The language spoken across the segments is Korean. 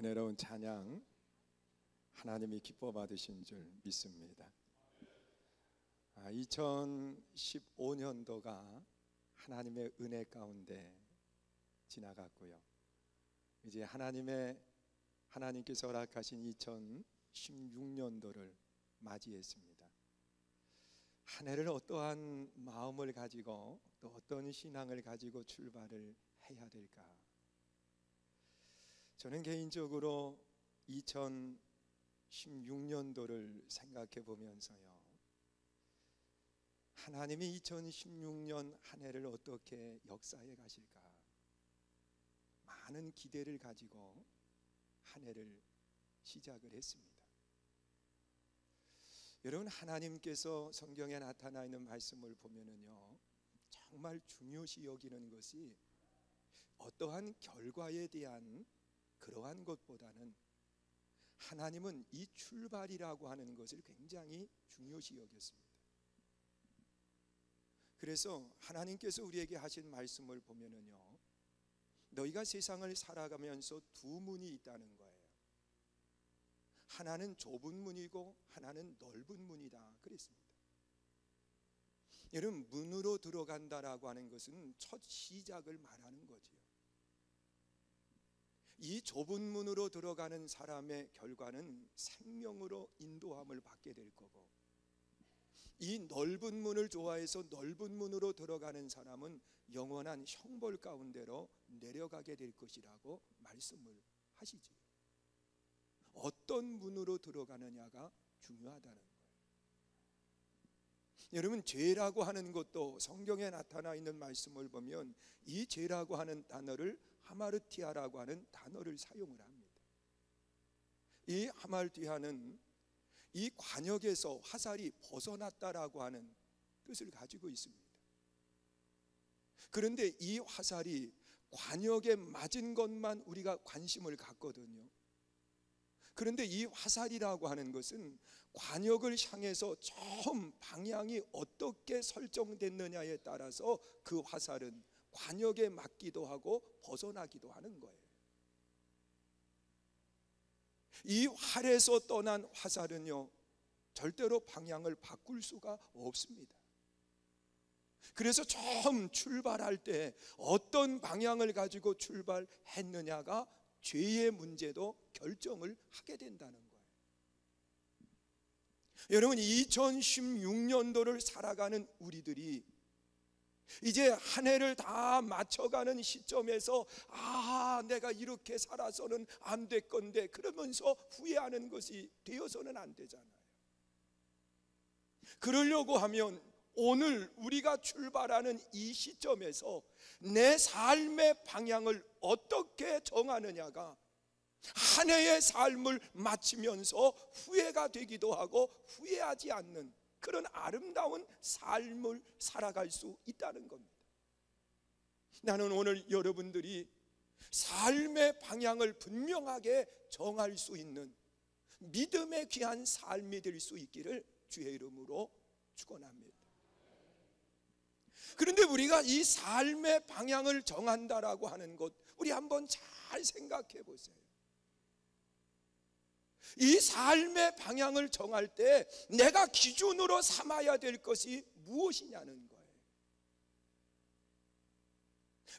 은혜로운 찬양 하나님이 기뻐 받으신 줄 믿습니다. 2015년도가 하나님의 은혜 가운데 지나갔고요. 이제 하나님께서 허락하신 2016년도를 맞이했습니다. 한 해를 어떠한 마음을 가지고 또 어떤 신앙을 가지고 출발을 해야 될까? 저는 개인적으로 2016년도를 생각해 보면서요, 하나님이 2016년 한 해를 어떻게 역사해 가실까? 많은 기대를 가지고 한 해를 시작을 했습니다. 여러분, 하나님께서 성경에 나타나 있는 말씀을 보면은요, 정말 중요시 여기는 것이 어떠한 결과에 대한 그러한 것보다는 하나님은 이 출발이라고 하는 것을 굉장히 중요시 여겼습니다. 그래서 하나님께서 우리에게 하신 말씀을 보면은요, 너희가 세상을 살아가면서 두 문이 있다는 거예요. 하나는 좁은 문이고 하나는 넓은 문이다 그랬습니다. 여러분, 문으로 들어간다라고 하는 것은 첫 시작을 말하는 거지요. 이 좁은 문으로 들어가는 사람의 결과는 생명으로 인도함을 받게 될 거고, 이 넓은 문을 좋아해서 넓은 문으로 들어가는 사람은 영원한 형벌 가운데로 내려가게 될 것이라고 말씀을 하시지요. 어떤 문으로 들어가느냐가 중요하다는 거예요. 여러분, 죄라고 하는 것도 성경에 나타나 있는 말씀을 보면 이 죄라고 하는 단어를 하마르티아라고 하는 단어를 사용을 합니다. 이 하마르티아는 이 관역에서 화살이 벗어났다라고 하는 뜻을 가지고 있습니다. 그런데 이 화살이 관역에 맞은 것만 우리가 관심을 갖거든요. 그런데 이 화살이라고 하는 것은 관역을 향해서 처음 방향이 어떻게 설정됐느냐에 따라서 그 화살은 관역에 맞기도 하고 벗어나기도 하는 거예요. 이 활에서 떠난 화살은요, 절대로 방향을 바꿀 수가 없습니다. 그래서 처음 출발할 때 어떤 방향을 가지고 출발했느냐가 죄의 문제도 결정을 하게 된다는 거예요. 여러분, 2016년도를 살아가는 우리들이 이제 한 해를 다 맞춰가는 시점에서 내가 이렇게 살아서는 안 될 건데 그러면서 후회하는 것이 되어서는 안 되잖아요. 그러려고 하면 오늘 우리가 출발하는 이 시점에서 내 삶의 방향을 어떻게 정하느냐가 한 해의 삶을 마치면서 후회가 되기도 하고 후회하지 않는 그런 아름다운 삶을 살아갈 수 있다는 겁니다. 나는 오늘 여러분들이 삶의 방향을 분명하게 정할 수 있는 믿음의 귀한 삶이 될 수 있기를 주의 이름으로 축원합니다. 그런데 우리가 이 삶의 방향을 정한다라고 하는 것, 우리 한번 잘 생각해 보세요. 이 삶의 방향을 정할 때 내가 기준으로 삼아야 될 것이 무엇이냐는 거예요.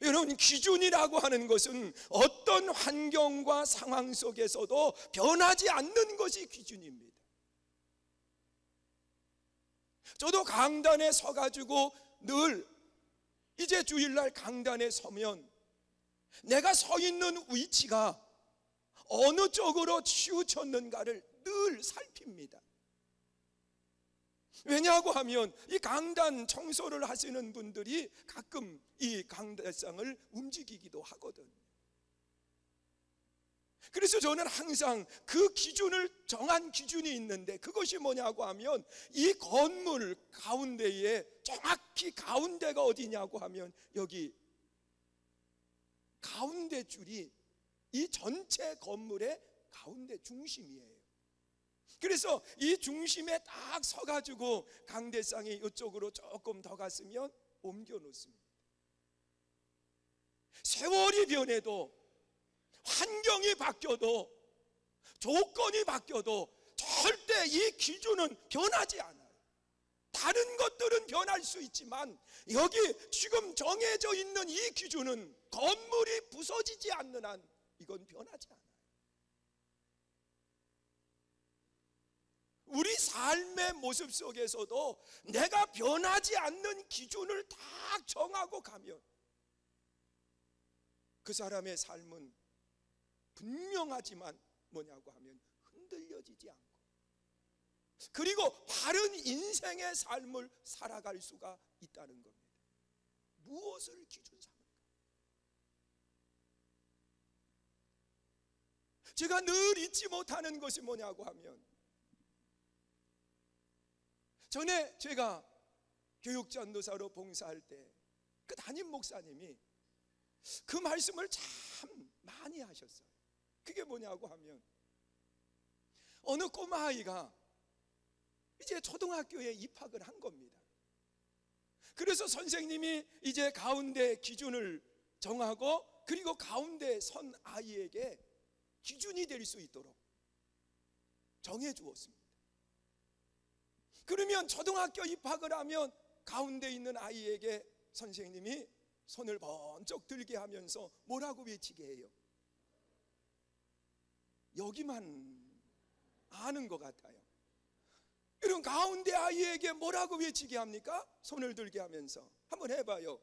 여러분, 기준이라고 하는 것은 어떤 환경과 상황 속에서도 변하지 않는 것이 기준입니다. 저도 강단에 서가지고 늘 이제 주일날 강단에 서면 내가 서 있는 위치가 어느 쪽으로 치우쳤는가를 늘 살핍니다. 왜냐고 하면 이 강단 청소를 하시는 분들이 가끔 이 강단상을 움직이기도 하거든요. 그래서 저는 항상 그 기준을 정한 기준이 있는데, 그것이 뭐냐고 하면 이 건물 가운데에 정확히 가운데가 어디냐고 하면 여기 가운데 줄이 이 전체 건물의 가운데 중심이에요. 그래서 이 중심에 딱 서가지고 강대상이 이쪽으로 조금 더 갔으면 옮겨 놓습니다. 세월이 변해도 환경이 바뀌어도 조건이 바뀌어도 절대 이 기준은 변하지 않아요. 다른 것들은 변할 수 있지만 여기 지금 정해져 있는 이 기준은 건물이 부서지지 않는 한 이건 변하지 않아요. 우리 삶의 모습 속에서도 내가 변하지 않는 기준을 딱 정하고 가면 그 사람의 삶은 분명하지만 뭐냐고 하면 흔들려지지 않고, 그리고 바른 인생의 삶을 살아갈 수가 있다는 겁니다. 무엇을 기준 삼을까? 제가 늘 잊지 못하는 것이 뭐냐고 하면, 전에 제가 교육전도사로 봉사할 때 그 담임 목사님이 그 말씀을 참 많이 하셨어요. 그게 뭐냐고 하면, 어느 꼬마아이가 이제 초등학교에 입학을 한 겁니다. 그래서 선생님이 이제 가운데 기준을 정하고, 그리고 가운데 선 아이에게 기준이 될 수 있도록 정해 주었습니다. 그러면 초등학교 입학을 하면 가운데 있는 아이에게 선생님이 손을 번쩍 들게 하면서 뭐라고 외치게 해요? 여기만 아는 것 같아요. 그럼 가운데 아이에게 뭐라고 외치게 합니까? 손을 들게 하면서 한번 해봐요.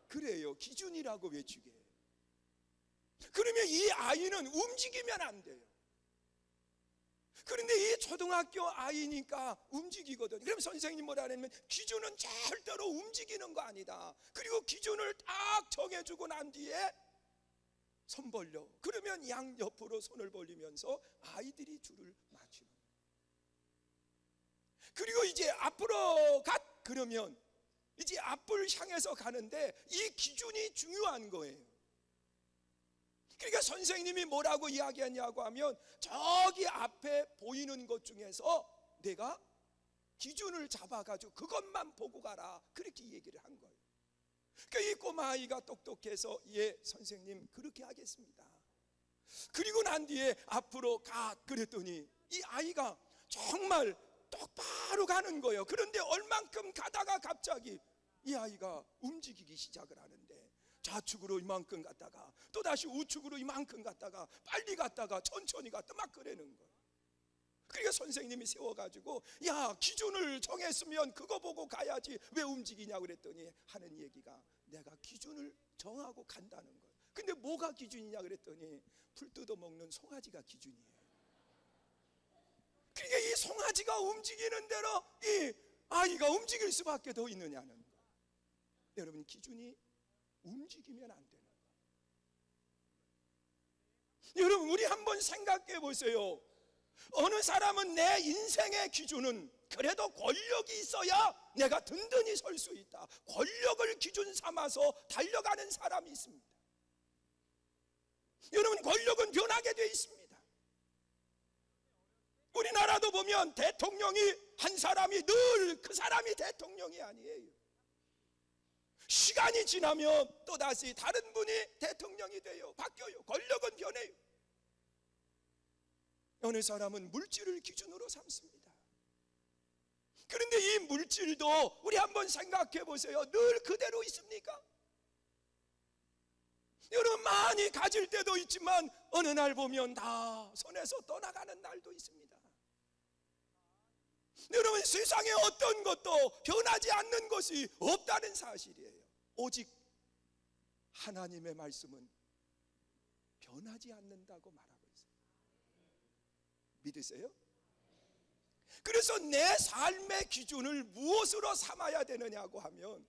그래요, 기준이라고 외치게 해요. 그러면 이 아이는 움직이면 안 돼요. 그런데 이 초등학교 아이니까 움직이거든요. 그럼 선생님 뭐라 하냐면, 기준은 절대로 움직이는 거 아니다. 그리고 기준을 딱 정해주고 난 뒤에 손 벌려. 그러면 양옆으로 손을 벌리면서 아이들이 줄을 맞추는 거예요. 그리고 이제 앞으로 그러면 이제 앞을 향해서 가는데 이 기준이 중요한 거예요. 그러니까 선생님이 뭐라고 이야기하냐고 하면, 저기 앞에 보이는 것 중에서 내가 기준을 잡아가지고 그것만 보고 가라, 그렇게 얘기를 한 거예요. 그러니까 이 꼬마아이가 똑똑해서 예 선생님 그렇게 하겠습니다. 그리고 난 뒤에 앞으로 그랬더니 이 아이가 정말 똑바로 가는 거예요. 그런데 얼만큼 가다가 갑자기 이 아이가 움직이기 시작을 하는데, 좌측으로 이만큼 갔다가 또다시 우측으로 이만큼 갔다가 빨리 갔다가 천천히 갔다 막 그러는 거예요. 그러니까 선생님이 세워가지고, 야 기준을 정했으면 그거 보고 가야지 왜 움직이냐고 그랬더니 하는 얘기가, 내가 기준을 정하고 간다는 거예요. 근데 뭐가 기준이냐 그랬더니 풀 뜯어먹는 송아지가 기준이에요. 그러니까 이 송아지가 움직이는 대로 이 아이가 움직일 수밖에 더 있느냐는 거예요. 여러분, 기준이 움직이면 안 되는 거예요. 여러분, 우리 한번 생각해 보세요. 어느 사람은 내 인생의 기준은 그래도 권력이 있어야 내가 든든히 설 수 있다, 권력을 기준 삼아서 달려가는 사람이 있습니다. 여러분, 권력은 변하게 돼 있습니다. 우리나라도 보면 대통령이 한 사람이 늘 그 사람이 대통령이 아니에요. 시간이 지나면 또다시 다른 분이 대통령이 돼요. 바뀌어요. 권력은 변해요. 어느 사람은 물질을 기준으로 삼습니다. 그런데 이 물질도 우리 한번 생각해 보세요. 늘 그대로 있습니까? 여러분, 많이 가질 때도 있지만 어느 날 보면 다 손에서 떠나가는 날도 있습니다. 여러분, 세상에 어떤 것도 변하지 않는 것이 없다는 사실이에요. 오직 하나님의 말씀은 변하지 않는다고 말하고 있어요. 믿으세요? 그래서 내 삶의 기준을 무엇으로 삼아야 되느냐고 하면,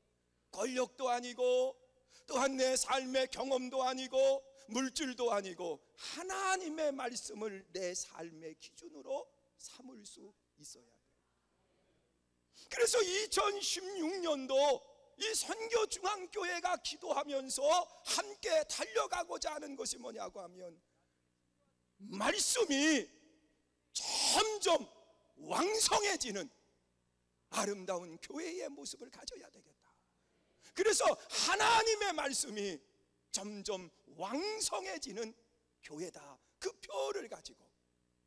권력도 아니고 또한 내 삶의 경험도 아니고 물질도 아니고 하나님의 말씀을 내 삶의 기준으로 삼을 수 있어야 돼요. 그래서 2016년도 이 선교중앙교회가 기도하면서 함께 달려가고자 하는 것이 뭐냐고 하면, 말씀이 점점 왕성해지는 아름다운 교회의 모습을 가져야 되겠다. 그래서 하나님의 말씀이 점점 왕성해지는 교회다, 그 표를 가지고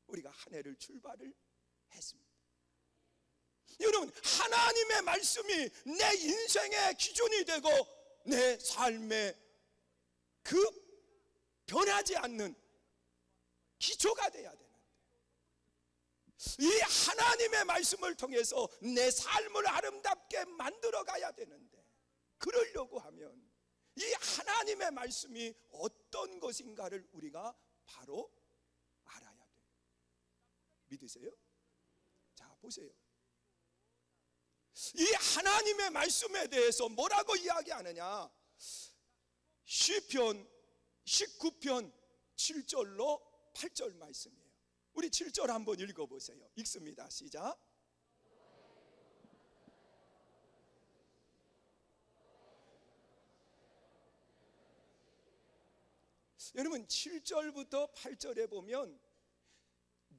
우리가 한 해를 출발을 했습니다. 여러분, 하나님의 말씀이 내 인생의 기준이 되고 내 삶의 그 변하지 않는 기초가 돼야 되는데, 이 하나님의 말씀을 통해서 내 삶을 아름답게 만들어 가야 되는데, 그러려고 하면 이 하나님의 말씀이 어떤 것인가를 우리가 바로 알아야 돼요. 믿으세요? 자, 보세요. 이 하나님의 말씀에 대해서 뭐라고 이야기하느냐? 시편 19편 7절로 8절 말씀이에요. 우리 7절 한번 읽어보세요. 읽습니다. 시작. 여러분, 7절부터 8절에 보면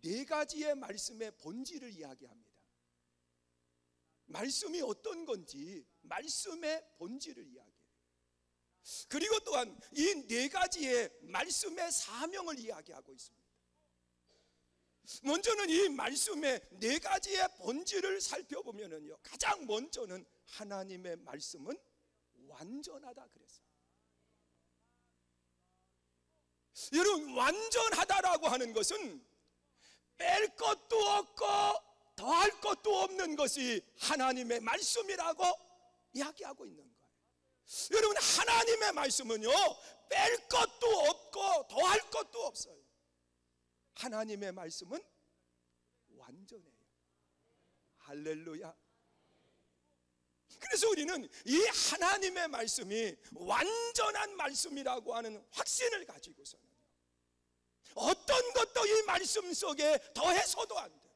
네 가지의 말씀의 본질을 이야기합니다. 말씀이 어떤 건지 말씀의 본질을 이야기해요. 그리고 또한 이 네 가지의 말씀의 사명을 이야기하고 있습니다. 먼저는 이 말씀의 네 가지의 본질을 살펴보면요, 가장 먼저는 하나님의 말씀은 완전하다 그랬어요. 여러분, 완전하다라고 하는 것은 뺄 것도 없고 더할 것도 없는 것이 하나님의 말씀이라고 이야기하고 있는 거예요. 여러분, 하나님의 말씀은요, 뺄 것도 없고 더할 것도 없어요. 하나님의 말씀은 완전해요. 할렐루야. 그래서 우리는 이 하나님의 말씀이 완전한 말씀이라고 하는 확신을 가지고서는 어떤 것도 이 말씀 속에 더해서도 안 돼요.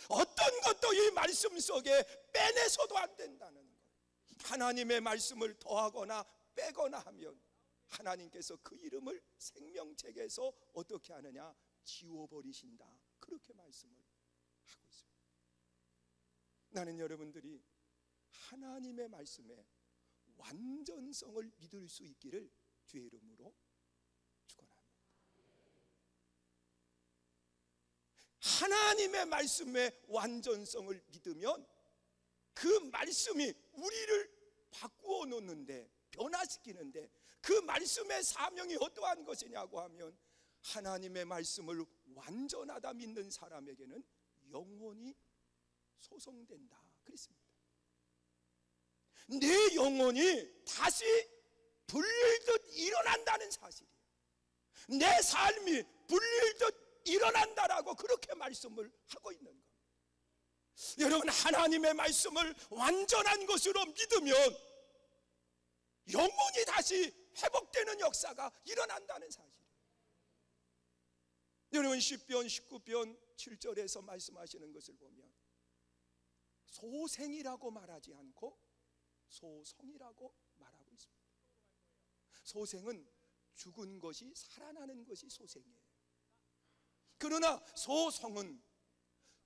어떤 것도 이 말씀 속에 빼내서도 안 된다는 거예요. 하나님의 말씀을 더하거나 빼거나 하면 하나님께서 그 이름을 생명책에서 어떻게 하느냐? 지워버리신다. 그렇게 말씀을 하고 있습니다. 나는 여러분들이 하나님의 말씀에 완전성을 믿을 수 있기를 주의 이름으로 축원합니다. 하나님의 말씀의 완전성을 믿으면 그 말씀이 우리를 바꾸어 놓는데, 변화시키는데, 그 말씀의 사명이 어떠한 것이냐고 하면 하나님의 말씀을 완전하다 믿는 사람에게는 영혼이 소성된다 그랬습니다. 내 영혼이 다시 불릴듯 일어난다는 사실이에요. 내 삶이 불릴듯 일어난다라고 그렇게 말씀을 하고 있는 겁니다. 여러분, 하나님의 말씀을 완전한 것으로 믿으면 영혼이 다시 회복되는 역사가 일어난다는 사실이에요. 여러분, 시편 19편 7절에서 말씀하시는 것을 보면 소생이라고 말하지 않고 소성이라고 말하고 있습니다. 소생은 죽은 것이 살아나는 것이 소생이에요. 그러나 소성은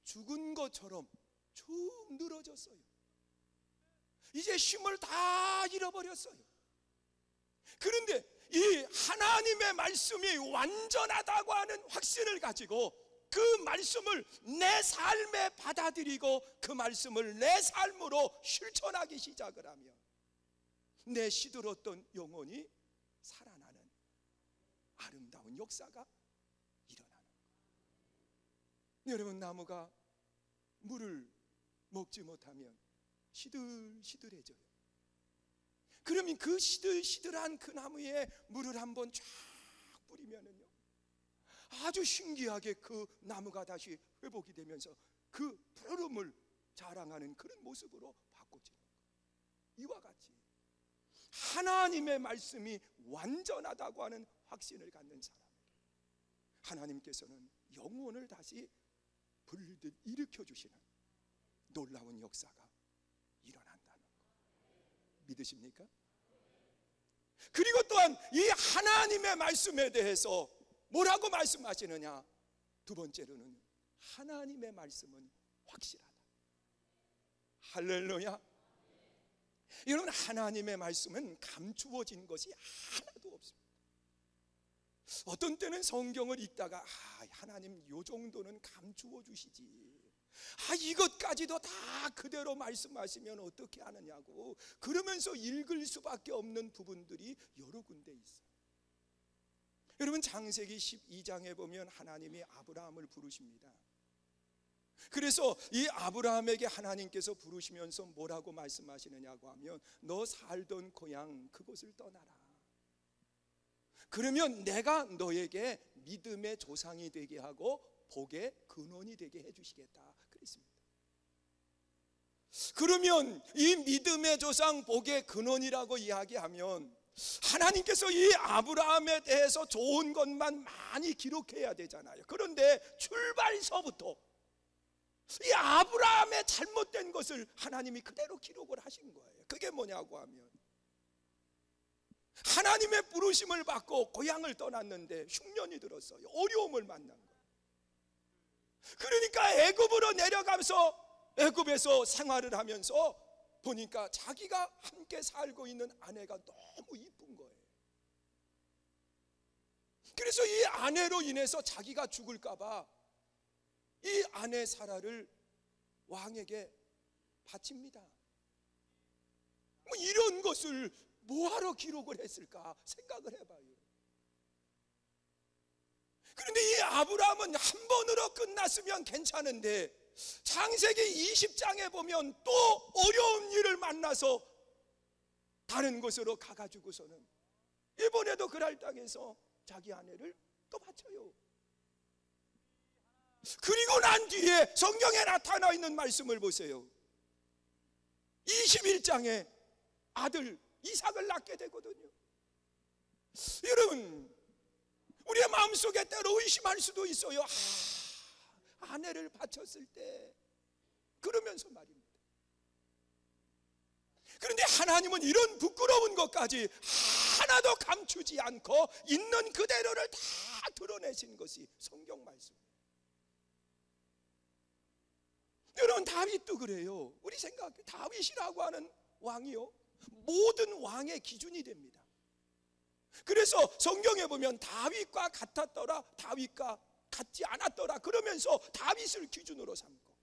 죽은 것처럼 쭉 늘어졌어요. 이제 힘을 다 잃어버렸어요. 그런데 이 하나님의 말씀이 완전하다고 하는 확신을 가지고 그 말씀을 내 삶에 받아들이고 그 말씀을 내 삶으로 실천하기 시작을 하면 내 시들었던 영혼이 살아나는 아름다운 역사가 일어나는 거예요. 여러분, 나무가 물을 먹지 못하면 시들시들해져요. 그러면 그 시들시들한 그 나무에 물을 한번 쫙 뿌리면은요, 아주 신기하게 그 나무가 다시 회복이 되면서 그 푸르름을 자랑하는 그런 모습으로 바꿔지는 거예요. 이와 같이 하나님의 말씀이 완전하다고 하는 확신을 갖는 사람에게 하나님께서는 영혼을 다시 불듯 일으켜 주시는 놀라운 역사가 일어난다는 것 믿으십니까? 그리고 또한 이 하나님의 말씀에 대해서 뭐라고 말씀하시느냐? 두 번째로는 하나님의 말씀은 확실하다. 할렐루야. 여러분, 하나님의 말씀은 감추어진 것이 하나도 없습니다. 어떤 때는 성경을 읽다가 하나님 요 정도는 감추어 주시지, 이것까지도 다 그대로 말씀하시면 어떻게 하느냐고 그러면서 읽을 수밖에 없는 부분들이 여러 군데 있어요. 여러분, 창세기 12장에 보면 하나님이 아브라함을 부르십니다. 그래서 이 아브라함에게 하나님께서 부르시면서 뭐라고 말씀하시느냐고 하면, 너 살던 고향 그곳을 떠나라. 그러면 내가 너에게 믿음의 조상이 되게 하고 복의 근원이 되게 해주시겠다 그랬습니다. 그러면 이 믿음의 조상, 복의 근원이라고 이야기하면 하나님께서 이 아브라함에 대해서 좋은 것만 많이 기록해야 되잖아요. 그런데 출발서부터 이 아브라함의 잘못된 것을 하나님이 그대로 기록을 하신 거예요. 그게 뭐냐고 하면, 하나님의 부르심을 받고 고향을 떠났는데 흉년이 들었어요. 어려움을 만난 거예요. 그러니까 애굽으로 내려가면서 애굽에서 생활을 하면서 보니까 자기가 함께 살고 있는 아내가 너무 이쁜 거예요. 그래서 이 아내로 인해서 자기가 죽을까 봐 이 아내 사라를 왕에게 바칩니다. 뭐 이런 것을 뭐하러 기록을 했을까 생각을 해봐요. 그런데 이 아브라함은 한 번으로 끝났으면 괜찮은데 창세기 20장에 보면 또 어려운 일을 만나서 다른 곳으로 가가지고서는 이번에도 그랄 땅에서 자기 아내를 또 바쳐요. 그리고 난 뒤에 성경에 나타나 있는 말씀을 보세요. 21장에 아들 이삭을 낳게 되거든요. 여러분, 우리의 마음속에 때로 의심할 수도 있어요. 아내를 바쳤을 때 그러면서 말입니다. 그런데 하나님은 이런 부끄러운 것까지 하나도 감추지 않고 있는 그대로를 다 드러내신 것이 성경 말씀이에요. 여러분, 다윗도 그래요. 우리 생각해, 다윗이라고 하는 왕이요, 모든 왕의 기준이 됩니다. 그래서 성경에 보면 다윗과 같았더라, 다윗과 같지 않았더라 그러면서 다윗을 기준으로 삼고,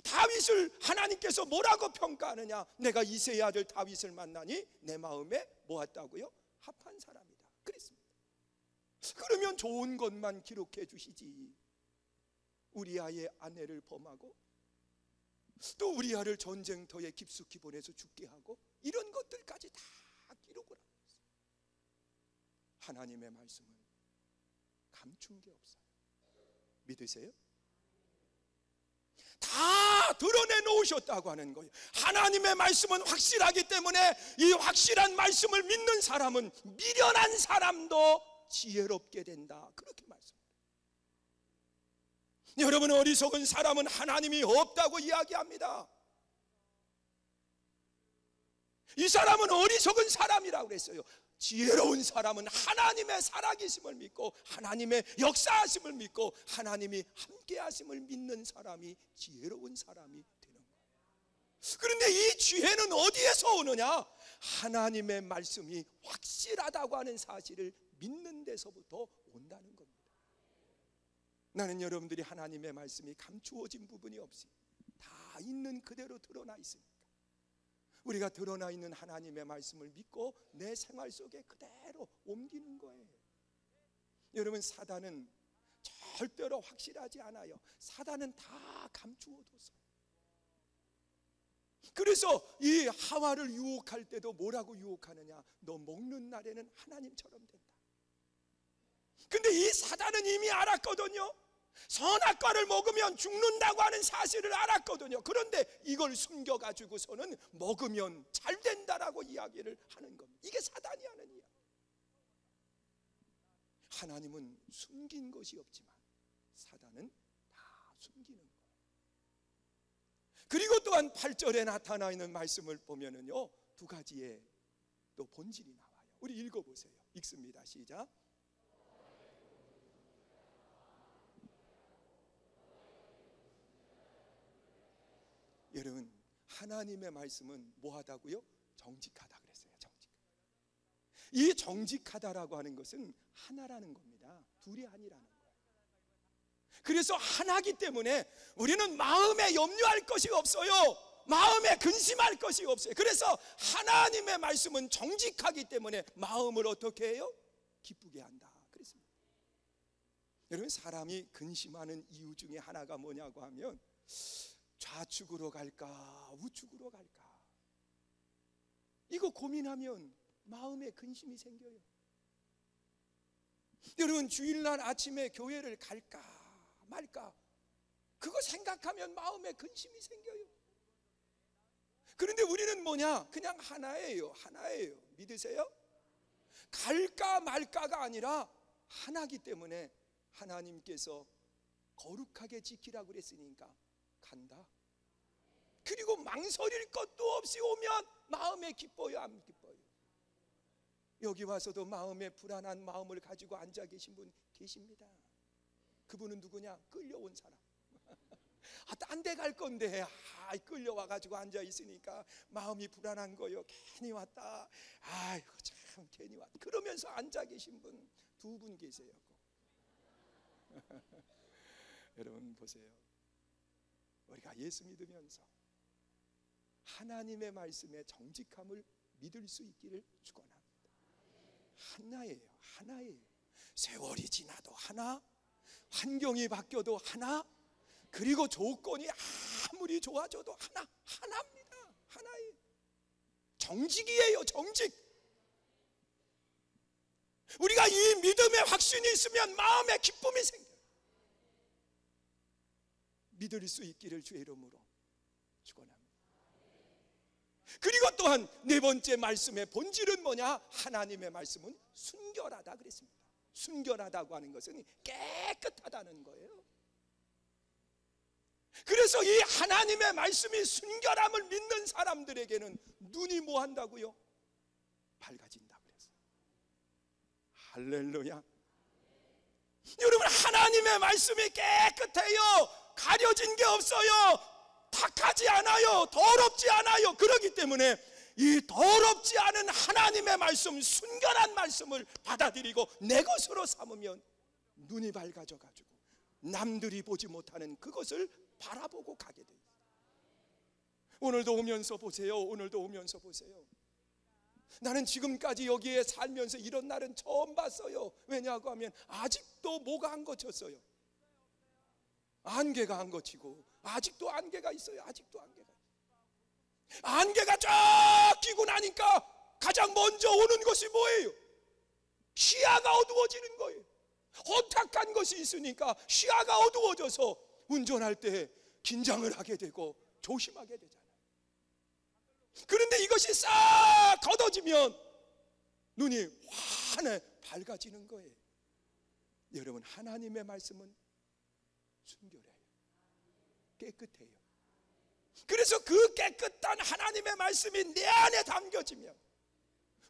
다윗을 하나님께서 뭐라고 평가하느냐, 내가 이새의 아들 다윗을 만나니 내 마음에 뭐했다고요? 합한 사람이다 그랬습니다. 그러면 좋은 것만 기록해 주시지, 우리아의 아내를 범하고 또 우리아를 전쟁터에 깊숙이 보내서 죽게 하고 이런 것들까지 다 기록을 하고 있어요. 하나님의 말씀은 감춘 게 없어요. 믿으세요? 다 드러내 놓으셨다고 하는 거예요. 하나님의 말씀은 확실하기 때문에 이 확실한 말씀을 믿는 사람은 미련한 사람도 지혜롭게 된다, 그렇게 말씀합니다. 여러분, 어리석은 사람은 하나님이 없다고 이야기합니다. 이 사람은 어리석은 사람이라고 그랬어요. 지혜로운 사람은 하나님의 살아계심을 믿고 하나님의 역사하심을 믿고 하나님이 함께하심을 믿는 사람이 지혜로운 사람이 되는 거예요. 그런데 이 지혜는 어디에서 오느냐? 하나님의 말씀이 확실하다고 하는 사실을 믿는 데서부터 온다는 겁니다. 나는 여러분들이 하나님의 말씀이 감추어진 부분이 없이 다 있는 그대로 드러나 있으니까 우리가 드러나 있는 하나님의 말씀을 믿고 내 생활 속에 그대로 옮기는 거예요. 여러분, 사단은 절대로 확실하지 않아요. 사단은 다 감추어뒀어요. 그래서 이 하와를 유혹할 때도 뭐라고 유혹하느냐? 너 먹는 날에는 하나님처럼 된다. 근데 이 사단은 이미 알았거든요. 선악과를 먹으면 죽는다고 하는 사실을 알았거든요. 그런데 이걸 숨겨가지고서는 먹으면 잘 된다라고 이야기를 하는 겁니다. 이게 사단이 하는 이야기. 하나님은 숨긴 것이 없지만 사단은 다 숨기는 거예요. 그리고 또한 8절에 나타나 있는 말씀을 보면은요, 두 가지의 또 본질이 나와요. 우리 읽어보세요. 읽습니다. 시작. 여러분, 하나님의 말씀은 뭐하다고요? 정직하다 그랬어요. 정직. 이 정직하다라고 하는 것은 하나라는 겁니다. 하나야. 둘이 아니라는 거야. 그래서 하나기 때문에 우리는 마음에 염려할 것이 없어요. 마음에 근심할 것이 없어요. 그래서 하나님의 말씀은 정직하기 때문에 마음을 어떻게 해요? 기쁘게 한다 그랬습니다. 여러분, 사람이 근심하는 이유 중에 하나가 뭐냐고 하면 좌측으로 갈까 우측으로 갈까, 이거 고민하면 마음에 근심이 생겨요. 여러분, 주일날 아침에 교회를 갈까 말까, 그거 생각하면 마음에 근심이 생겨요. 그런데 우리는 뭐냐? 그냥 하나예요. 하나예요. 믿으세요? 갈까 말까가 아니라 하나기 때문에 하나님께서 거룩하게 지키라고 그랬으니까 간다. 그리고 망설일 것도 없이 오면 마음에 기뻐요, 안 기뻐요? 여기 와서도 마음에 불안한 마음을 가지고 앉아 계신 분 계십니다. 그분은 누구냐? 끌려온 사람. 딴 데 갈 건데 끌려와 가지고 앉아 있으니까 마음이 불안한 거요. 괜히 왔다. 아이고 참 괜히 왔다. 그러면서 앉아 계신 분 두 분 계세요. 여러분 보세요. 우리가 예수 믿으면서 하나님의 말씀의 정직함을 믿을 수 있기를 축원합니다. 하나예요. 하나예요. 세월이 지나도 하나, 환경이 바뀌어도 하나, 그리고 조건이 아무리 좋아져도 하나입니다. 하나예요. 정직이에요. 정직. 우리가 이 믿음의 확신이 있으면 마음에 기쁨이 생겨요. 믿을 수 있기를 주의 이름으로 축원합니다. 그리고 또한 네 번째 말씀의 본질은 뭐냐? 하나님의 말씀은 순결하다 그랬습니다. 순결하다고 하는 것은 깨끗하다는 거예요. 그래서 이 하나님의 말씀이 순결함을 믿는 사람들에게는 눈이 뭐 한다고요? 밝아진다 그랬어요. 할렐루야. 여러분, 하나님의 말씀이 깨끗해요. 가려진 게 없어요. 탁하지 않아요. 더럽지 않아요. 그렇기 때문에 이 더럽지 않은 하나님의 말씀, 순결한 말씀을 받아들이고 내 것으로 삼으면 눈이 밝아져 가지고 남들이 보지 못하는 그것을 바라보고 가게 돼요. 오늘도 오면서 보세요. 오늘도 오면서 보세요. 나는 지금까지 여기에 살면서 이런 날은 처음 봤어요. 왜냐고 하면 아직도 뭐가 안 거쳤어요. 안개가 안 거치고 아직도 안개가 있어요. 아직도 안개가 있어요. 안개가 쫙 끼고 나니까 가장 먼저 오는 것이 뭐예요? 시야가 어두워지는 거예요. 혼탁한 것이 있으니까 시야가 어두워져서 운전할 때 긴장을 하게 되고 조심하게 되잖아요. 그런데 이것이 싹 걷어지면 눈이 환해 밝아지는 거예요. 여러분, 하나님의 말씀은 순결해요. 깨끗해요. 그래서 그 깨끗한 하나님의 말씀이 내 안에 담겨지면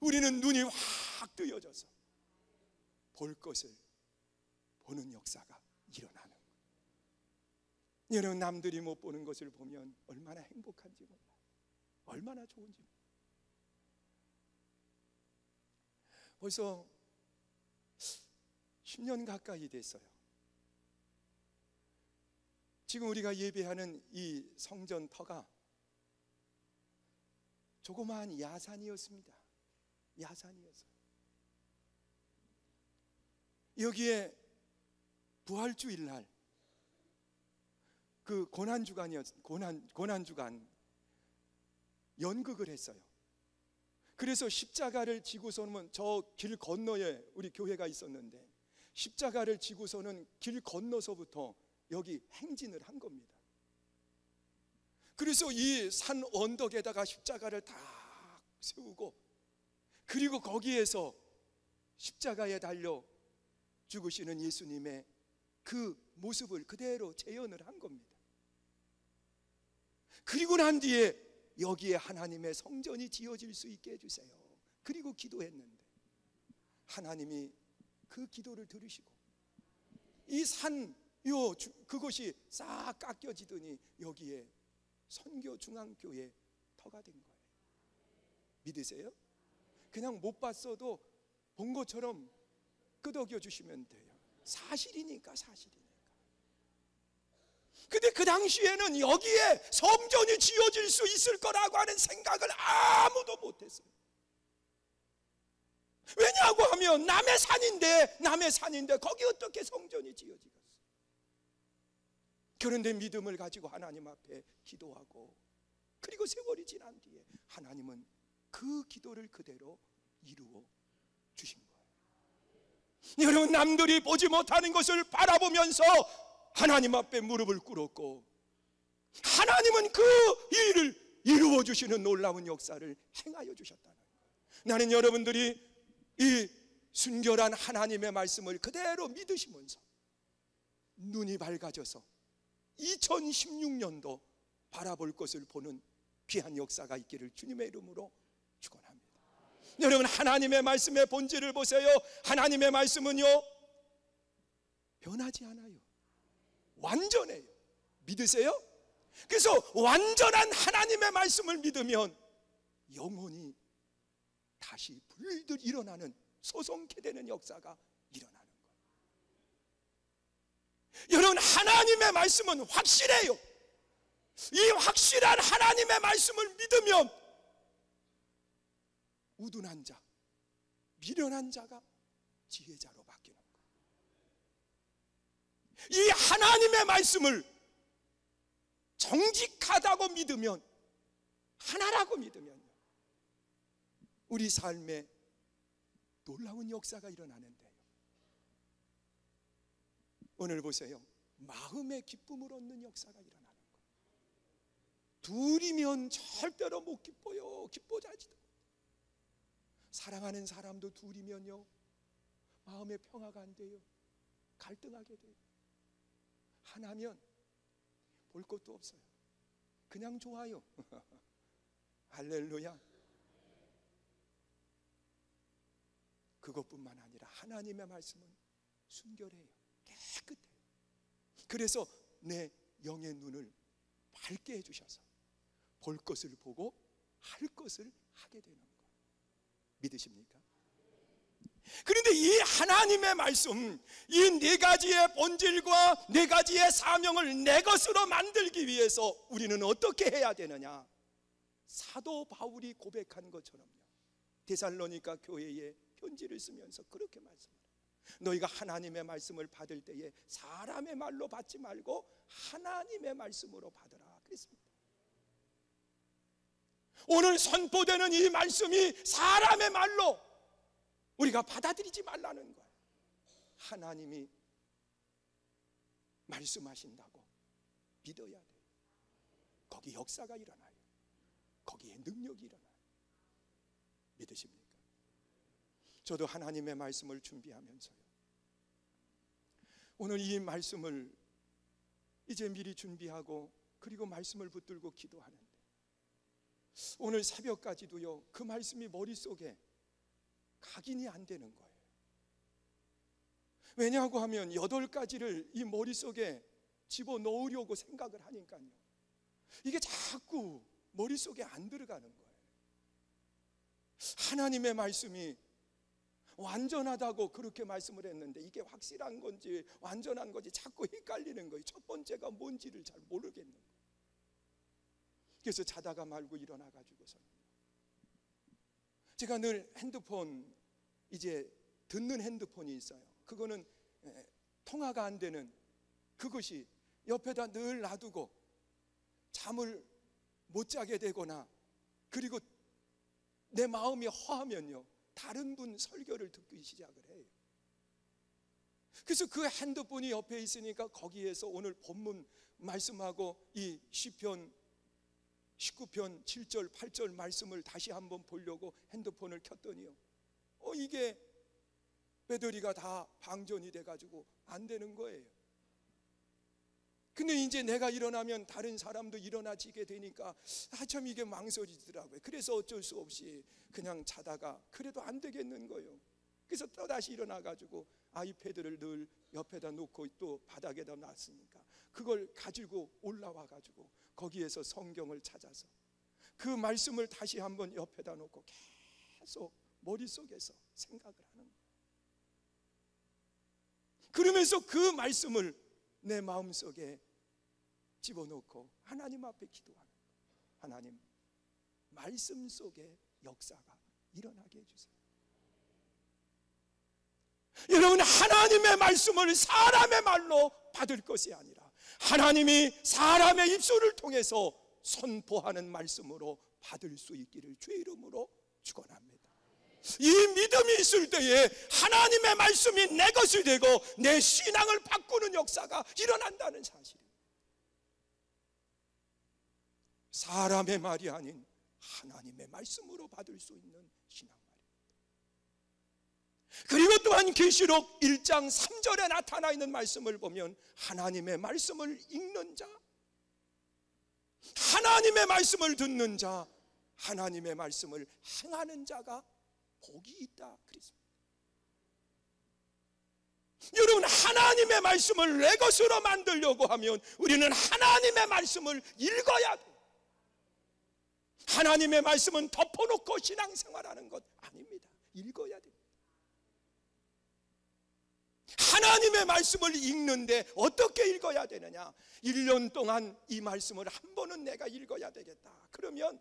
우리는 눈이 확 뜨여져서 볼 것을 보는 역사가 일어나는 거예요. 여러분, 남들이 못 보는 것을 보면 얼마나 행복한지 몰라요. 얼마나 좋은지 몰라요. 벌써 10년 가까이 됐어요. 지금 우리가 예배하는 이 성전터가 조그마한 야산이었습니다. 야산이었어요. 여기에 부활주일날 그 고난주간 연극을 했어요. 그래서 십자가를 지고서는 저 길 건너에 우리 교회가 있었는데 십자가를 지고서는 길 건너서부터 여기 행진을 한 겁니다. 그래서 이 산 언덕에다가 십자가를 다 세우고 그리고 거기에서 십자가에 달려 죽으시는 예수님의 그 모습을 그대로 재현을 한 겁니다. 그리고 난 뒤에 여기에 하나님의 성전이 지어질 수 있게 해주세요. 그리고 기도했는데 하나님이 그 기도를 들으시고 이 산 그것이 싹 깎여지더니 여기에 선교중앙교회 터가 된 거예요. 믿으세요? 그냥 못 봤어도 본 것처럼 끄덕여 주시면 돼요. 사실이니까. 근데 그 당시에는 여기에 성전이 지어질 수 있을 거라고 하는 생각을 아무도 못했어요. 왜냐고 하면 남의 산인데 거기 어떻게 성전이 지어지겠어요? 그런데 믿음을 가지고 하나님 앞에 기도하고, 그리고 세월이 지난 뒤에 하나님은 그 기도를 그대로 이루어 주신 거예요. 여러분, 남들이 보지 못하는 것을 바라보면서 하나님 앞에 무릎을 꿇었고, 하나님은 그 일을 이루어 주시는 놀라운 역사를 행하여 주셨다는 거예요. 나는 여러분들이 이 순결한 하나님의 말씀을 그대로 믿으시면서 눈이 밝아져서 2016년도 바라볼 것을 보는 귀한 역사가 있기를 주님의 이름으로 축원합니다. 여러분, 하나님의 말씀의 본질을 보세요. 하나님의 말씀은요, 변하지 않아요. 완전해요. 믿으세요? 그래서 완전한 하나님의 말씀을 믿으면 영혼이 다시 불들 일어나는, 소성케 되는 역사가 일어나는 거예요. 여러분, 하나님의 말씀은 확실해요. 이 확실한 하나님의 말씀을 믿으면 우둔한 자, 미련한 자가 지혜자로 바뀌는 거예요. 이 하나님의 말씀을 정직하다고 믿으면, 하나라고 믿으면요, 우리 삶에 놀라운 역사가 일어나는데요. 오늘 보세요. 마음의 기쁨을 얻는 역사가 일어나는 거예요. 둘이면 절대로 못 기뻐요. 기뻐자지도. 사랑하는 사람도 둘이면요, 마음의 평화가 안 돼요. 갈등하게 돼요. 하나면 볼 것도 없어요. 그냥 좋아요. 할렐루야. 그것뿐만 아니라 하나님의 말씀은 순결해요. 깨끗해요. 그래서 내 영의 눈을 밝게 해주셔서 볼 것을 보고 할 것을 하게 되는 거예요. 믿으십니까? 그런데 이 하나님의 말씀, 이 네 가지의 본질과 네 가지의 사명을 내 것으로 만들기 위해서 우리는 어떻게 해야 되느냐? 사도 바울이 고백한 것처럼요, 데살로니가 교회에 편지를 쓰면서 그렇게 말씀합니다. 너희가 하나님의 말씀을 받을 때에 사람의 말로 받지 말고 하나님의 말씀으로 받으라 그랬습니다. 오늘 선포되는 이 말씀이 사람의 말로 우리가 받아들이지 말라는 거예요. 하나님이 말씀하신다고 믿어야 돼요. 거기 역사가 일어나요. 거기에 능력이 일어나요. 믿으십니까? 저도 하나님의 말씀을 준비하면서요, 오늘 이 말씀을 이제 미리 준비하고 그리고 말씀을 붙들고 기도하는데, 오늘 새벽까지도요, 그 말씀이 머릿속에 각인이 안 되는 거예요. 왜냐하고 하면 8가지를 이 머릿속에 집어넣으려고 생각을 하니까요, 이게 자꾸 머릿속에 안 들어가는 거예요. 하나님의 말씀이 완전하다고 그렇게 말씀을 했는데 이게 확실한 건지 완전한 건지 자꾸 헷갈리는 거예요. 첫 번째가 뭔지를 잘 모르겠는 거예요. 그래서 자다가 말고 일어나가지고서 제가 늘 핸드폰, 이제 듣는 핸드폰이 있어요. 그거는 통화가 안 되는, 그것이 옆에다 늘 놔두고 잠을 못 자게 되거나, 그리고 내 마음이 허하면요, 다른 분 설교를 듣기 시작을 해요. 그래서 그 핸드폰이 옆에 있으니까 거기에서 오늘 본문 말씀하고 이 시편 19편 7절 8절 말씀을 다시 한번 보려고 핸드폰을 켰더니요, 이게 배터리가 다 방전이 돼가지고 안 되는 거예요. 근데 이제 내가 일어나면 다른 사람도 일어나지게 되니까 참 이게 망설이더라고요. 그래서 어쩔 수 없이 그냥 자다가 그래도 안 되겠는 거예요. 그래서 또다시 일어나가지고 아이패드를 늘 옆에다 놓고 또 바닥에다 놨으니까 그걸 가지고 올라와가지고 거기에서 성경을 찾아서 그 말씀을 다시 한번 옆에다 놓고 계속 머릿속에서 생각을 하는 거예요. 그러면서 그 말씀을 내 마음속에 집어넣고 하나님 앞에 기도하는 거예요. 하나님, 말씀 속에 역사가 일어나게 해주세요. 여러분, 하나님의 말씀을 사람의 말로 받을 것이 아니라 하나님이 사람의 입술을 통해서 선포하는 말씀으로 받을 수 있기를 주의 이름으로 축원합니다. 이 믿음이 있을 때에 하나님의 말씀이 내 것이 되고 내 신앙을 바꾸는 역사가 일어난다는 사실입니다. 사람의 말이 아닌 하나님의 말씀으로 받을 수 있는 신앙 말입니다. 그리고 또한 계시록 1장 3절에 나타나 있는 말씀을 보면 하나님의 말씀을 읽는 자, 하나님의 말씀을 듣는 자, 하나님의 말씀을 행하는 자가 복이 있다 그랬습니다. 여러분, 하나님의 말씀을 내 것으로 만들려고 하면 우리는 하나님의 말씀을 읽어야 돼요. 하나님의 말씀은 덮어놓고 신앙생활하는 것 아닙니다. 읽어야 됩니다. 하나님의 말씀을 읽는데 어떻게 읽어야 되느냐? 1년 동안 이 말씀을 한 번은 내가 읽어야 되겠다. 그러면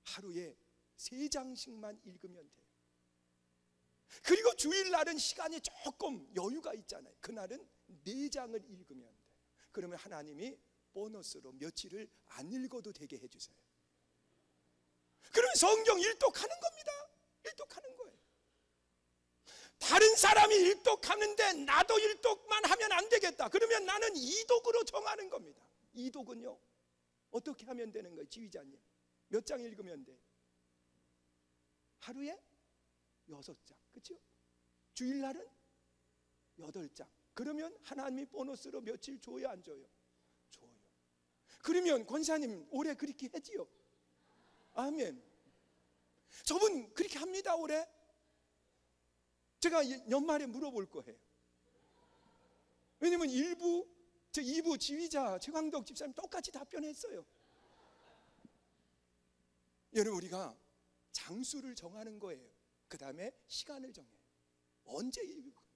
하루에 3장씩만 읽으면 돼요. 그리고 주일날은 시간이 조금 여유가 있잖아요. 그날은 4장을 읽으면 돼요. 그러면 하나님이 보너스로 며칠을 안 읽어도 되게 해주세요. 그러면 성경 일독하는 겁니다. 일독하는 거예요. 다른 사람이 일독하는데 나도 일독만 하면 안 되겠다. 그러면 나는 이독으로 정하는 겁니다. 이독은요, 어떻게 하면 되는 거예요? 지휘자님, 몇 장 읽으면 돼? 하루에 6장, 그렇죠? 주일날은 8장. 그러면 하나님이 보너스로 며칠 줘요, 안 줘요? 줘요. 그러면 권사님 올해 그렇게 하지요? 아멘. 저분 그렇게 합니다, 올해? 제가 연말에 물어볼 거예요. 왜냐면 2부 지휘자 최광덕 집사님 똑같이 답변했어요. 여러분, 우리가 장수를 정하는 거예요. 그 다음에 시간을 정해요. 언제 읽을 거예요?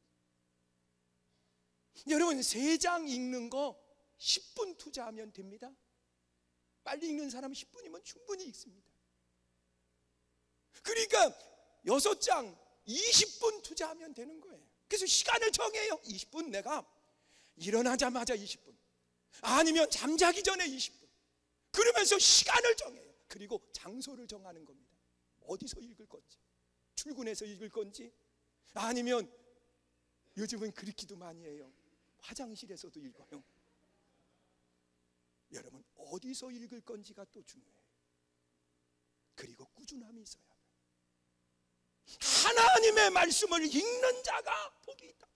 여러분, 3장 읽는 거 10분 투자하면 됩니다. 빨리 읽는 사람은 10분이면 충분히 읽습니다. 그러니까 6장 20분 투자하면 되는 거예요. 그래서 시간을 정해요. 20분, 내가 일어나자마자 20분, 아니면 잠자기 전에 20분. 그러면서 시간을 정해요. 그리고 장소를 정하는 겁니다. 어디서 읽을 건지, 출근해서 읽을 건지, 아니면 요즘은 그렇기도 많이 해요. 화장실에서도 읽어요. 여러분, 어디서 읽을 건지가 또 중요해요. 그리고 꾸준함이 있어야 돼요. 하나님의 말씀을 읽는 자가 복이 있다.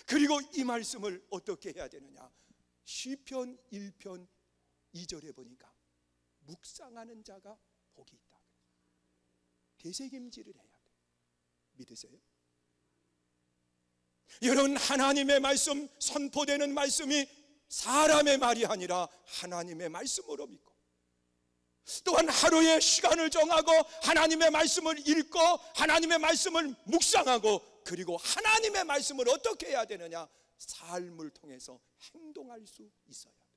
그리고 이 말씀을 어떻게 해야 되느냐? 시편 1편 2절에 보니까 묵상하는 자가 복이 있다. 되새김질을 해야 돼요. 믿으세요? 여러분, 하나님의 말씀, 선포되는 말씀이 사람의 말이 아니라 하나님의 말씀으로 믿고, 또한 하루에 시간을 정하고 하나님의 말씀을 읽고 하나님의 말씀을 묵상하고, 그리고 하나님의 말씀을 어떻게 해야 되느냐? 삶을 통해서 행동할 수 있어야 돼요.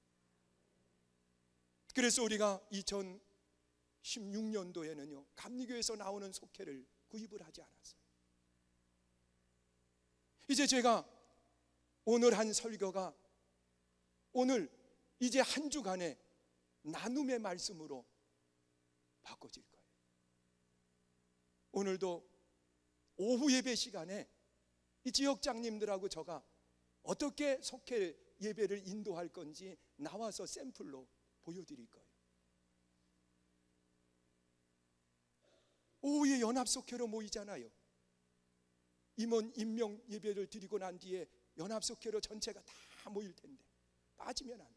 그래서 우리가 2016년도에는요 감리교에서 나오는 속회를 구입을 하지 않았어요. 이제 제가 오늘 한 설교가 오늘 이제 한 주간의 나눔의 말씀으로 바꿔질 거예요. 오늘도 오후 예배 시간에 이 지역장님들하고 저가 어떻게 속회 예배를 인도할 건지 나와서 샘플로 보여드릴 거예요. 오후에 연합속회로 모이잖아요. 임원 임명 예배를 드리고 난 뒤에 연합속회로 전체가 다 모일 텐데 빠지면 안 돼.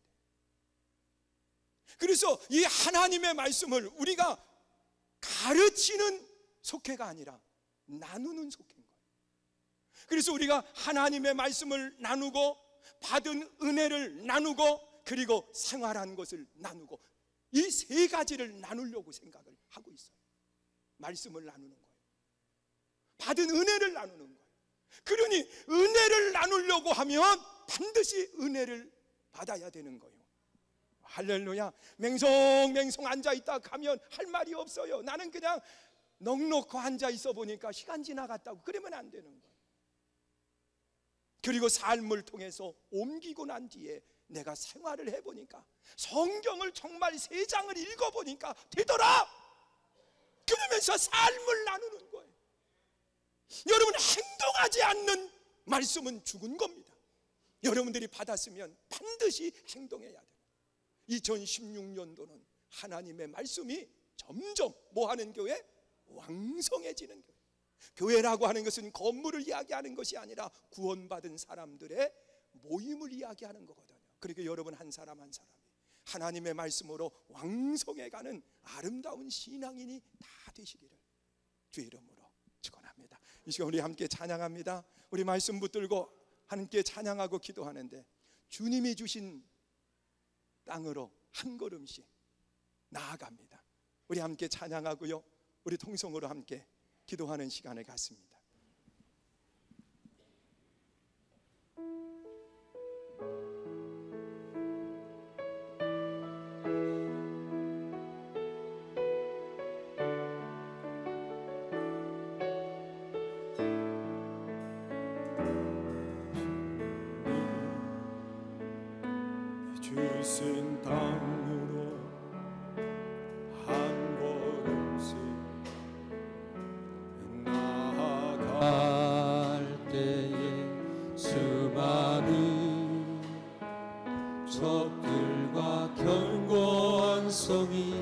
그래서 이 하나님의 말씀을 우리가 가르치는 속회가 아니라 나누는 속회인 거예요. 그래서 우리가 하나님의 말씀을 나누고 받은 은혜를 나누고 그리고 생활한 것을 나누고, 이 3가지를 나누려고 생각을 하고 있어요. 말씀을 나누는 거예요, 받은 은혜를 나누는 거예요, 그러니 은혜를 나누려고 하면 반드시 은혜를 받아야 되는 거예요. 할렐루야. 맹성맹성 앉아있다 가면 할 말이 없어요. 나는 그냥 넋놓고 앉아있어 보니까 시간 지나갔다고 그러면 안 되는 거예요. 그리고 삶을 통해서 옮기고 난 뒤에 내가 생활을 해보니까, 성경을 정말 3장을 읽어보니까 되더라. 그러면서 삶을 나누는 거예요. 여러분, 행동하지 않는 말씀은 죽은 겁니다. 여러분들이 받았으면 반드시 행동해야 돼요. 2016년도는 하나님의 말씀이 점점 뭐하는 교회? 왕성해지는 교회. 교회라고 하는 것은 건물을 이야기하는 것이 아니라 구원받은 사람들의 모임을 이야기하는 거거든요. 그러니까 여러분 한 사람 한 사람이 하나님의 말씀으로 왕성해가는 아름다운 신앙인이 다 되시기를 주의 이름으로 축원합니다. 이 시간 우리 함께 찬양합니다. 우리 말씀 붙들고 함께 찬양하고 기도하는데, 주님이 주신 땅으로 한 걸음씩 나아갑니다. 우리 함께 찬양하고요, 우리 통성으로 함께 기도하는 시간을 갖습니다. 주신 땅으로 한 걸음씩 나아갈 때에 수많은 적들과 견고한 성이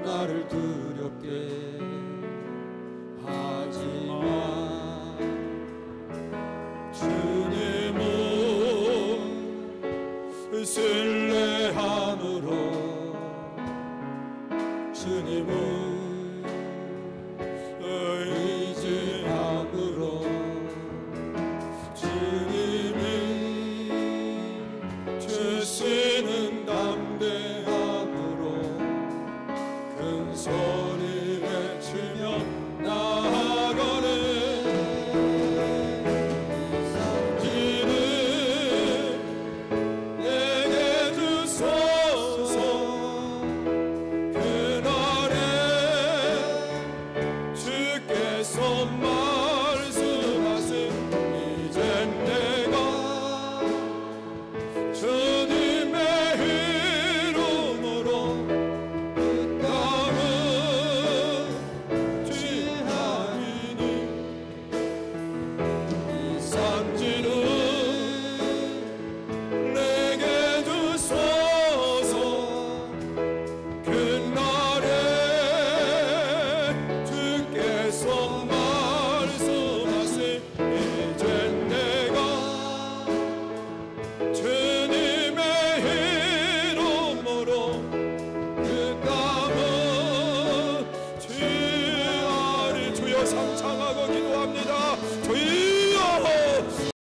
나를 두렵게 하지만 주